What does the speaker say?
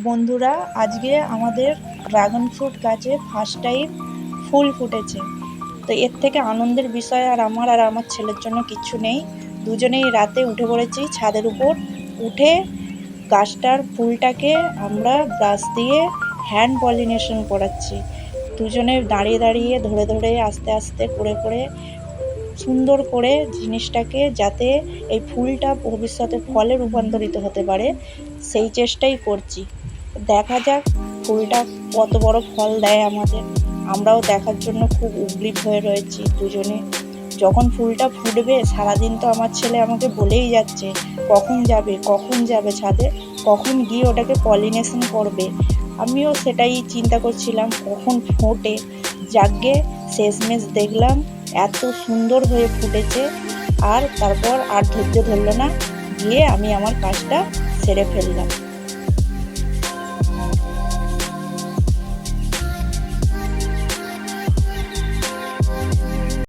বন্ধুরা, আজকে আমাদের ড্রাগন ফ্রুট গাছে ফার্স্ট টাইম ফুল ফুটেছে। তো এর থেকে আনন্দের বিষয় আর আমার ছেলের জন্য কিচ্ছু নেই। দুজনেই রাতে উঠে পড়েছি ছাদের উপর। উঠে গাছটার ফুলটাকে আমরা ব্রাশ দিয়ে হ্যান্ড পলিনেশন করাচ্ছি। দুজনে দাঁড়িয়ে দাঁড়িয়ে ধরে ধরে আস্তে আস্তে করে করে সুন্দর করে জিনিসটাকে, যাতে এই ফুলটা ভবিষ্যতে ফলে রূপান্তরিত হতে পারে, সেই চেষ্টাই করছি। দেখা যাক ফুলটা কত বড় ফল দেয় আমাদের। আমরাও দেখার জন্য খুব উদগ্রীব হয়ে রয়েছি দুজনে। যখন ফুলটা ফুটবে সারাদিন তো আমার ছেলে আমাকে বলেই যাচ্ছে কখন যাবে ছাদে, কখন গিয়ে ওটাকে পলিনেশন করবে। আমিও সেটাই চিন্তা করছিলাম কখন ফোটে। যাকগে শেষমেশ দেখলাম এত সুন্দর হয়ে ফুটেছে। আর তারপর আর ধৈর্য ধরল না, গিয়ে আমি আমার কাজটা সেরে ফেললাম।